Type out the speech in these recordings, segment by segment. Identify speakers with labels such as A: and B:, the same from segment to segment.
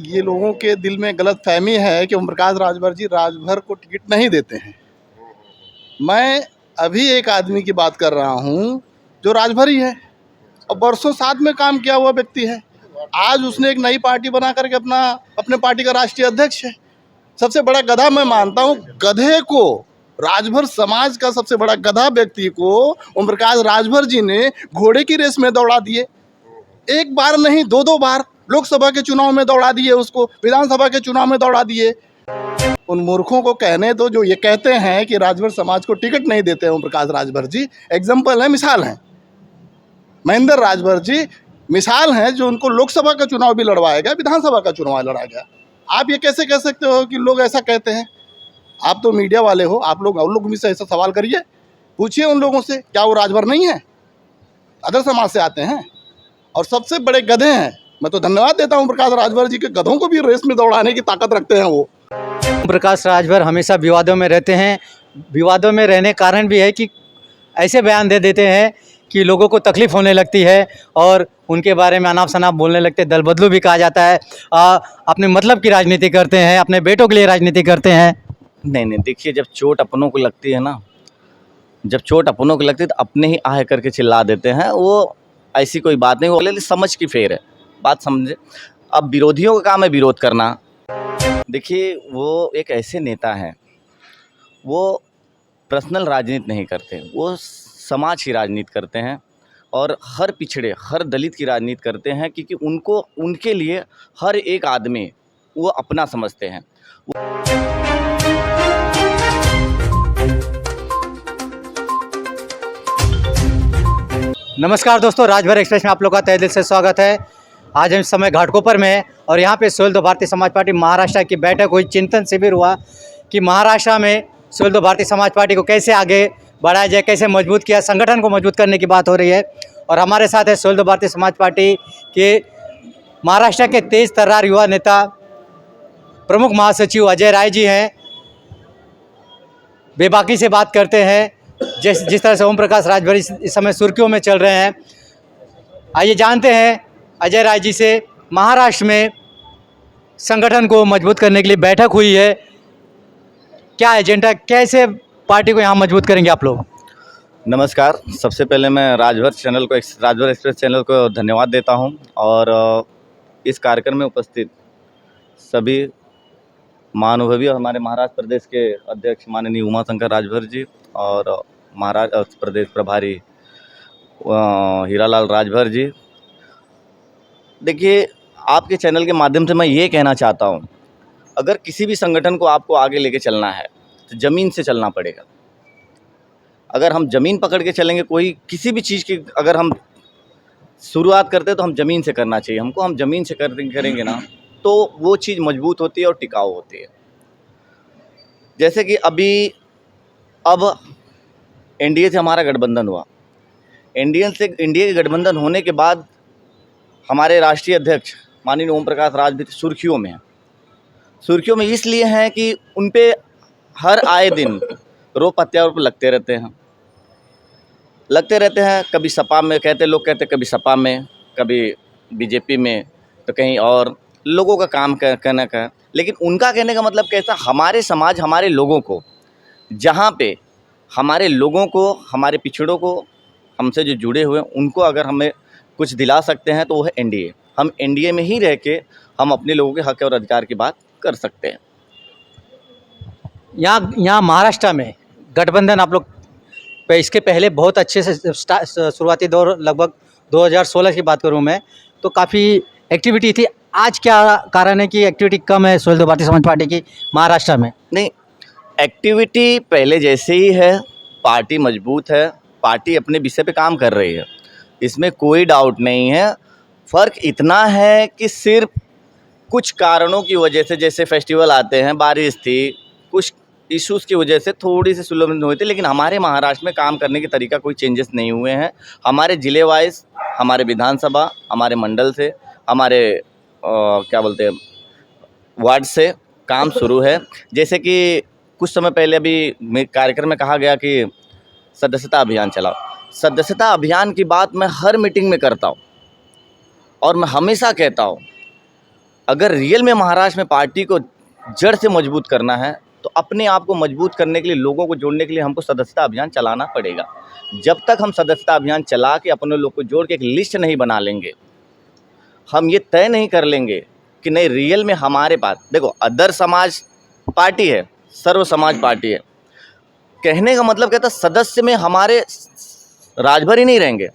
A: ये लोगों के दिल में गलतफहमी है कि ओम प्रकाश राजभर जी राजभर को टिकट नहीं देते हैं। मैं अभी एक आदमी की बात कर रहा हूँ जो राजभर ही है और बरसों साथ में काम किया हुआ व्यक्ति है। आज उसने एक नई पार्टी बना करके अपने पार्टी का राष्ट्रीय अध्यक्ष है। सबसे बड़ा गधा मैं मानता हूँ गधे को, राजभर समाज का सबसे बड़ा गधा व्यक्ति को ओम प्रकाश राजभर जी ने घोड़े की रेस में दौड़ा दिए। एक बार नहीं, दो बार लोकसभा के चुनाव में दौड़ा दिए, उसको विधानसभा के चुनाव में दौड़ा दिए। उन मूर्खों को कहने दो जो ये कहते हैं कि राजभर समाज को टिकट नहीं देते हैं ओम प्रकाश राजभर जी। एग्जाम्पल है, मिसाल है, महेंद्र राजभर जी मिसाल हैं जो उनको लोकसभा का चुनाव भी लड़वाया गया, विधानसभा का चुनाव लड़ाया गया। आप ये कैसे कह सकते हो कि लोग ऐसा कहते हैं? आप तो मीडिया वाले हो, आप लोग भी से ऐसा सवाल करिए, पूछिए उन लोगों से, क्या वो राजभर नहीं है, अदर समाज से आते हैं और सबसे बड़े गधे हैं। मैं तो धन्यवाद देता हूँ प्रकाश राजभर जी के, गधों को भी रेस में दौड़ाने की ताकत रखते हैं वो।
B: प्रकाश राजभर हमेशा विवादों में रहते हैं। विवादों में रहने कारण भी है कि ऐसे बयान दे देते हैं कि लोगों को तकलीफ होने लगती है और उनके बारे में अनाप शनाप बोलने लगते हैं। दल बदलू भी कहा जाता है। अपने मतलब की राजनीति करते हैं, अपने बेटों के लिए राजनीति करते हैं।
C: नहीं, देखिए, जब चोट अपनों को लगती है ना, जब चोट अपनों को लगती है तो अपने ही आह करके चिल्ला देते हैं। वो ऐसी कोई बात नहीं, वो समझ की फेर है, बात समझे। अब विरोधियों का काम है विरोध करना। देखिए, वो एक ऐसे नेता हैं, वो पर्सनल राजनीति नहीं करते, वो समाज की राजनीति करते हैं और हर पिछड़े, हर दलित की राजनीति करते हैं, क्योंकि उनको, उनके लिए हर एक आदमी वो अपना समझते हैं।
B: नमस्कार दोस्तों, राजभर एक्सप्रेस में आप लोग का तहे दिल से स्वागत है। आज हम इस समय घाटकोपर में हैं और यहाँ पे सोहेल भारतीय समाज पार्टी महाराष्ट्र की बैठक हुई, चिंतन शिविर हुआ कि महाराष्ट्र में सोहेल भारतीय समाज पार्टी को कैसे आगे बढ़ाया जाए, कैसे मजबूत किया, संगठन को मजबूत करने की बात हो रही है। और हमारे साथ है सोहेल भारतीय समाज पार्टी के महाराष्ट्र के तेज तर्रार युवा नेता, प्रमुख महासचिव अजय राय जी हैं। बेबाकी से बात करते हैं जिस तरह से ओम प्रकाश राजभर इस समय सुर्खियों में चल रहे हैं। आइए जानते हैं अजय राय जी से, महाराष्ट्र में संगठन को मजबूत करने के लिए बैठक हुई है, क्या एजेंडा, कैसे पार्टी को यहाँ मजबूत करेंगे आप लोग?
C: नमस्कार, सबसे पहले मैं राजभर एक्सप्रेस चैनल को धन्यवाद देता हूं और इस कार्यक्रम में उपस्थित सभी महानुभवी और हमारे महाराष्ट्र प्रदेश के अध्यक्ष माननीय उमाशंकर राजभर जी और महाराष्ट्र प्रदेश प्रभारी हीरालाल राजभर जी। देखिए, आपके चैनल के माध्यम से मैं ये कहना चाहता हूँ, अगर किसी भी संगठन को आपको आगे लेके चलना है तो ज़मीन से चलना पड़ेगा। अगर हम ज़मीन पकड़ के चलेंगे, कोई किसी भी चीज़ की अगर हम शुरुआत करते हैं तो हम ज़मीन से करना चाहिए हमको। हम ज़मीन से करेंगे ना तो वो चीज़ मजबूत होती है और टिकाऊ होती है। जैसे कि अब एनडीए से हमारा गठबंधन हुआ। एनडीए के गठबंधन होने के बाद हमारे राष्ट्रीय अध्यक्ष माननीय ओम प्रकाश राजभर सुर्खियों में हैं। सुर्खियों में इसलिए हैं कि उन पे हर आए दिन रोप प्रत्यारोप लगते रहते हैं। कभी सपा में लोग कहते, कभी सपा में, कभी बीजेपी में, तो कहीं और लोगों का काम कहने का। लेकिन उनका कहने का मतलब कैसा, हमारे समाज, हमारे लोगों को, जहाँ पे हमारे लोगों को, हमारे पिछड़ों को, हमसे जो जुड़े हुए हैं, उनको अगर हमें कुछ दिला सकते हैं तो वो है एनडीए। हम एनडीए में ही रह के हम अपने लोगों के हक और अधिकार की बात कर सकते हैं।
B: यहाँ महाराष्ट्र में गठबंधन आप लोग पे इसके पहले बहुत अच्छे से शुरुआती दौर, लगभग 2016 की बात करूँ मैं, तो काफ़ी एक्टिविटी थी। आज क्या कारण है कि एक्टिविटी कम है सोहेल भारतीय समाज पार्टी की महाराष्ट्र में?
C: नहीं, एक्टिविटी पहले जैसे ही है, पार्टी मजबूत है, पार्टी अपने विषय पे काम कर रही है, इसमें कोई डाउट नहीं है। फ़र्क इतना है कि सिर्फ कुछ कारणों की वजह से, जैसे फेस्टिवल आते हैं, बारिश थी, कुछ इश्यूज़ की वजह से थोड़ी सी सुलभ हुई थी, लेकिन हमारे महाराष्ट्र में काम करने के तरीका कोई चेंजेस नहीं हुए हैं। हमारे ज़िले वाइज, हमारे विधानसभा, हमारे मंडल से, हमारे क्या बोलते हैं, वार्ड से काम शुरू है। जैसे कि कुछ समय पहले अभी कार्यक्रम में कहा गया कि सदस्यता अभियान चलाओ। सदस्यता अभियान की बात मैं हर मीटिंग में करता हूँ और मैं हमेशा कहता हूँ अगर रियल में महाराष्ट्र में पार्टी को जड़ से मजबूत करना है तो अपने आप को मजबूत करने के लिए, लोगों को जोड़ने के लिए हमको सदस्यता अभियान चलाना पड़ेगा। जब तक हम सदस्यता अभियान चला के अपने लोग को जोड़ के एक लिस्ट नहीं बना लेंगे, हम ये तय नहीं कर लेंगे कि नहीं रियल में हमारे पास, देखो अदर समाज पार्टी है, सर्व समाज पार्टी है, कहने का मतलब कहता सदस्य में हमारे राजभर ही नहीं रहेंगे,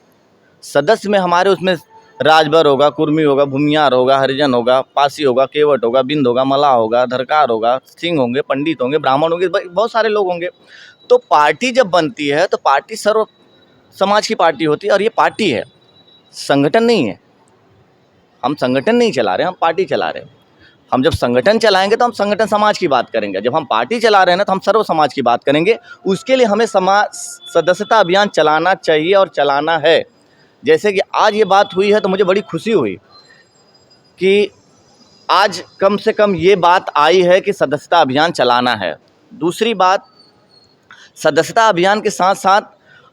C: सदस्य में हमारे उसमें राजभर होगा, कुर्मी होगा, भूमियार होगा, हरिजन होगा, पासी होगा, केवट होगा, बिंद होगा, मलाह होगा, धरकार होगा, सिंह होंगे, पंडित होंगे, ब्राह्मण होंगे, बहुत सारे लोग होंगे। तो पार्टी जब बनती है तो पार्टी सर्व समाज की पार्टी होती है, और ये पार्टी है, संगठन नहीं है। हम संगठन नहीं चला रहे, हम पार्टी चला रहे हैं। हम जब संगठन चलाएंगे तो हम संगठन समाज की बात करेंगे, जब हम पार्टी चला रहे हैं ना तो हम सर्व समाज की बात करेंगे। उसके लिए हमें सदस्यता अभियान चलाना चाहिए और चलाना है। जैसे कि आज ये बात हुई है तो मुझे बड़ी खुशी हुई कि आज कम से कम ये बात आई है कि सदस्यता अभियान चलाना है। दूसरी बात, सदस्यता अभियान के साथ साथ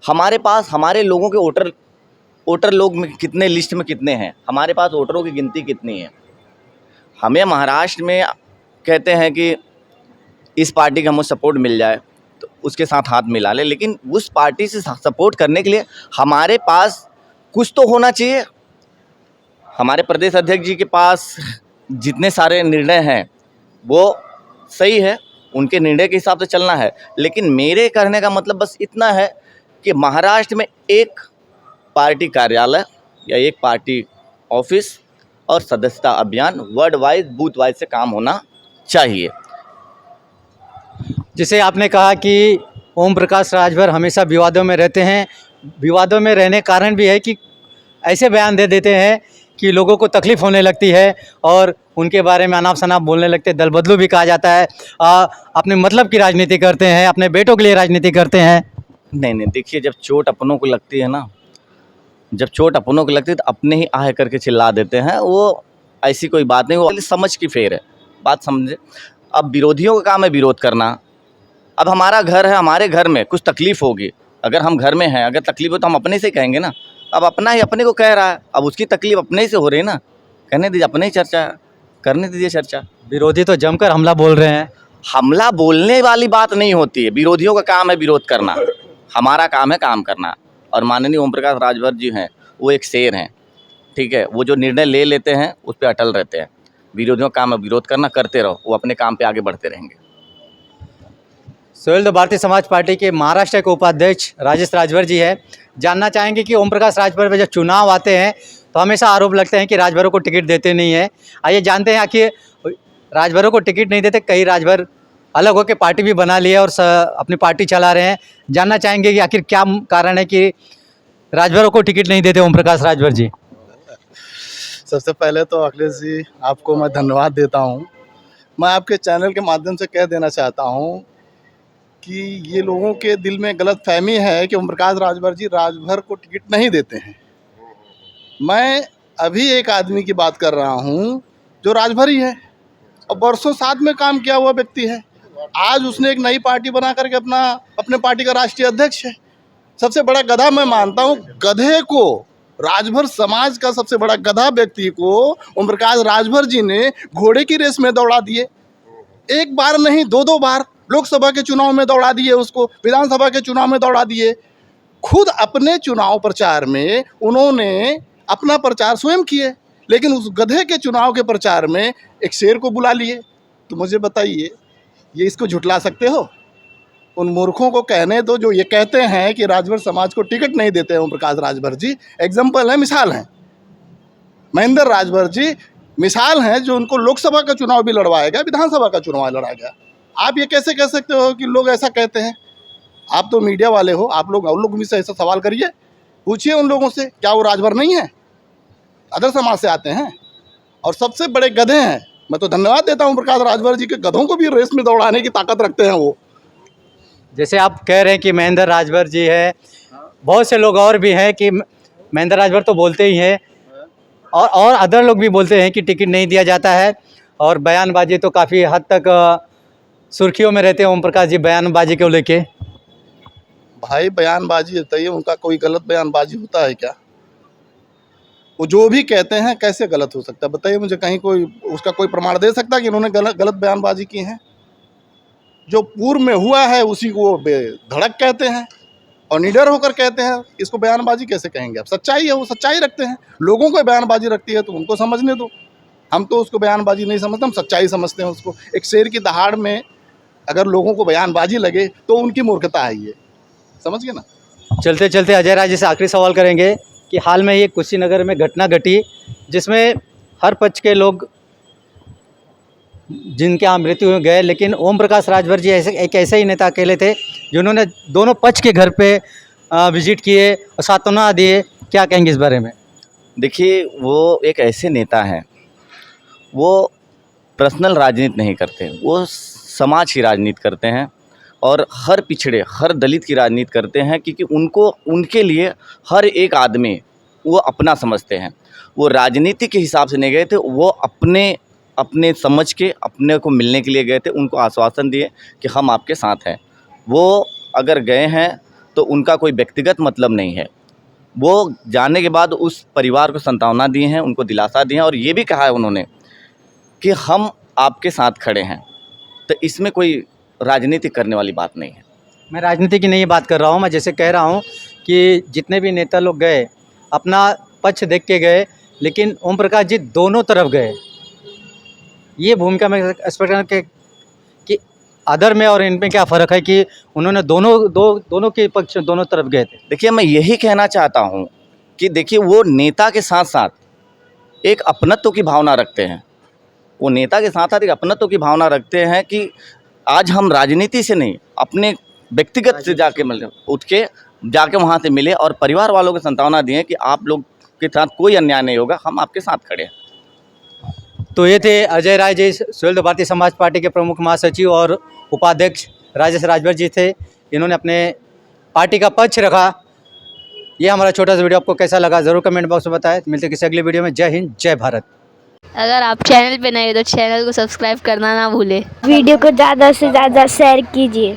C: हमारे पास हमारे लोगों के वोटर लोग में कितने, लिस्ट में कितने हैं, हमारे पास वोटरों की गिनती कितनी है। हमें महाराष्ट्र में कहते हैं कि इस पार्टी का हमें सपोर्ट मिल जाए तो उसके साथ हाथ मिला ले, लेकिन उस पार्टी से सपोर्ट करने के लिए हमारे पास कुछ तो होना चाहिए। हमारे प्रदेश अध्यक्ष जी के पास जितने सारे निर्णय हैं वो सही है, उनके निर्णय के हिसाब से चलना है, लेकिन मेरे कहने का मतलब बस इतना है कि महाराष्ट्र में एक पार्टी कार्यालय या एक पार्टी ऑफिस और सदस्यता अभियान वर्ड वाइज, बूथ वाइज से काम होना चाहिए।
B: जिसे आपने कहा कि ओम प्रकाश राजभर हमेशा विवादों में रहते हैं, विवादों में रहने कारण भी है कि ऐसे बयान दे देते हैं कि लोगों को तकलीफ़ होने लगती है और उनके बारे में अनाप शनाप बोलने लगते हैं। दल बदलू भी कहा जाता है। अपने मतलब की राजनीति करते हैं, अपने बेटों के लिए राजनीति करते हैं।
C: नहीं, देखिए जब चोट अपनों को लगती है ना, जब चोट अपनों को लगती है तो अपने ही आह करके चिल्ला देते हैं। वो ऐसी कोई बात नहीं, वो समझ की फेर है, बात समझे। अब विरोधियों का काम है विरोध करना। अब हमारा घर है, हमारे घर में कुछ तकलीफ़ होगी, अगर हम घर में हैं, अगर तकलीफ हो तो हम अपने से कहेंगे ना। अब अपना ही अपने को कह रहा है, अब उसकी तकलीफ अपने ही से हो रही है ना, कहने दीजिए, अपने ही चर्चा करने दीजिए चर्चा।
B: विरोधी तो जमकर हमला बोल रहे हैं।
C: हमला बोलने वाली बात नहीं होती है, विरोधियों का काम है विरोध करना, हमारा काम है काम करना। और माननीय ओम प्रकाश राजभर जी हैं, वो एक शेर हैं, ठीक है, वो जो निर्णय ले लेते हैं उस पर अटल रहते हैं। विरोधियों का काम है विरोध करना, करते रहो, वो अपने काम पे आगे बढ़ते रहेंगे।
B: सोहेल भारतीय समाज पार्टी के महाराष्ट्र के उपाध्यक्ष राजेश राजभर जी है। जानना चाहेंगे कि ओम प्रकाश राजभर पे जब चुनाव आते हैं तो हमेशा आरोप लगते हैं कि राजभरों को टिकट देते नहीं है। आइए जानते हैं आखिर राजभरों को टिकट नहीं देते, कई राजभर अलग होकर पार्टी भी बना लिए और अपनी पार्टी चला रहे हैं। जानना चाहेंगे कि आखिर क्या कारण है कि राजभरों को टिकट नहीं देते ओम प्रकाश राजभर जी।
A: सबसे पहले तो अखिलेश जी आपको मैं धन्यवाद देता हूँ। मैं आपके चैनल के माध्यम से कह देना चाहता हूँ कि ये लोगों के दिल में गलत फहमी है कि ओम प्रकाश राजभर जी राजभर को टिकट नहीं देते हैं। मैं अभी एक आदमी की बात कर रहा हूँ जो राजभर ही है और बरसों साथ में काम किया हुआ व्यक्ति है। आज उसने एक नई पार्टी बना करके अपने पार्टी का राष्ट्रीय अध्यक्ष है। सबसे बड़ा गधा मैं मानता हूँ, गधे को, राजभर समाज का सबसे बड़ा गधा व्यक्ति को ओम प्रकाश राजभर जी ने घोड़े की रेस में दौड़ा दिए। एक बार नहीं, दो बार लोकसभा के चुनाव में दौड़ा दिए, उसको विधानसभा के चुनाव में दौड़ा दिए। खुद अपने चुनाव प्रचार में उन्होंने अपना प्रचार स्वयं किए, लेकिन उस गधे के चुनाव के प्रचार में एक शेर को बुला लिए। तो मुझे बताइए, ये इसको झुटला सकते हो? उन मूर्खों को कहने दो जो ये कहते हैं कि राजभर समाज को टिकट नहीं देते हैं ओम प्रकाश राजभर जी। एग्जाम्पल है, मिसाल हैं, महेंद्र राजभर जी मिसाल हैं, जो उनको लोकसभा का चुनाव भी लड़वाया गया, विधानसभा का चुनाव लड़ाया गया। आप ये कैसे कह सकते हो कि लोग ऐसा कहते हैं? आप तो मीडिया वाले हो, आप लोग और लोग भी से ऐसा सवाल करिए, पूछिए उन लोगों से, क्या वो राजभर नहीं है, अदर समाज से आते हैं और सबसे बड़े गधे हैं। मैं तो धन्यवाद देता हूँ प्रकाश राजभर जी के, गधों को भी रेस में दौड़ाने की ताकत रखते हैं वो।
B: जैसे आप कह रहे हैं कि महेंद्र राजभर जी है, बहुत से लोग और भी हैं कि महेंद्र राजभर तो बोलते ही हैं और अदर लोग भी बोलते हैं कि टिकट नहीं दिया जाता है और बयानबाजी तो काफ़ी हद तक सुर्खियों में रहते हैं ओम प्रकाश जी बयानबाजी को लेके।
A: भाई बयानबाजी बताइए, उनका कोई गलत बयानबाजी होता है क्या? वो जो भी कहते हैं कैसे गलत हो सकता है? बताइए मुझे, कहीं कोई उसका कोई प्रमाण दे सकता है कि इन्होंने गलत बयानबाजी की है? जो पूर्व में हुआ है उसी को वो बेधड़क कहते हैं और निडर होकर कहते हैं। इसको बयानबाजी कैसे कहेंगे? आप सच्चाई है, वो सच्चाई रखते हैं। लोगों को बयानबाजी रखती है तो उनको समझने दो। हम तो उसको बयानबाजी नहीं समझते, हम सच्चाई समझते हैं उसको। एक शेर की दहाड़ में अगर लोगों को बयानबाजी लगे तो उनकी मूर्खता है ये, समझ गए ना।
B: चलते चलते अजय राय जी से आखिरी सवाल करेंगे कि हाल में ये कुशीनगर में घटना घटी जिसमें हर पक्ष के लोग जिनके यहाँ मृत्यु हो गए, लेकिन ओम प्रकाश राजभर जी एक ऐसे ही नेता अकेले थे जिन्होंने दोनों पक्ष के घर पे विजिट किए और सांत्वना दिए। क्या कहेंगे इस बारे में?
C: देखिए, वो एक ऐसे नेता हैं, वो पर्सनल राजनीति नहीं करते, वो समाज की राजनीति करते हैं और हर पिछड़े, हर दलित की राजनीति करते हैं, क्योंकि उनको, उनके लिए हर एक आदमी वो अपना समझते हैं। वो राजनीति के हिसाब से नहीं गए थे, वो अपने समझ के अपने को मिलने के लिए गए थे। उनको आश्वासन दिए कि हम आपके साथ हैं। वो अगर गए हैं तो उनका कोई व्यक्तिगत मतलब नहीं है। वो जाने के बाद उस परिवार को सांत्वना दिए हैं, उनको दिलासा दिए हैं और ये भी कहा है उन्होंने कि हम आपके साथ खड़े हैं। तो इसमें कोई राजनीति करने वाली बात नहीं है।
B: मैं राजनीति की नहीं बात कर रहा हूँ, मैं जैसे कह रहा हूँ कि जितने भी नेता लोग गए अपना पक्ष देख के गए, लेकिन ओम प्रकाश जी दोनों तरफ गए। ये भूमिका में स्पष्ट करना कि अदर में और इनमें क्या फ़र्क है कि उन्होंने दोनों के पक्ष दोनों तरफ गए थे।
C: देखिए, मैं यही कहना चाहता हूँ कि देखिए, वो नेता के साथ साथ एक अपनत्व की भावना रखते हैं। वो नेता के साथ साथ एक अपनत्व की भावना रखते हैं कि आज हम राजनीति से नहीं, अपने व्यक्तिगत से जाके मिले, उठ के जाके वहाँ से मिले और परिवार वालों को सांत्वना दिए कि आप लोग के साथ कोई अन्याय नहीं होगा, हम आपके साथ खड़े हैं।
B: तो ये थे अजय राय जी, सुहेलदेव भारतीय समाज पार्टी के प्रमुख महासचिव और उपाध्यक्ष राजेश राजभर जी थे। इन्होंने अपने पार्टी का पक्ष रखा। ये हमारा छोटा सा वीडियो आपको कैसा लगा ज़रूर कमेंट बॉक्स में बताएं। मिलते हैं किसी अगले वीडियो में। जय हिंद, जय भारत।
D: अगर आप चैनल पे नए हो तो चैनल को सब्सक्राइब करना ना भूलें।
E: वीडियो को ज़्यादा से ज़्यादा शेयर कीजिए।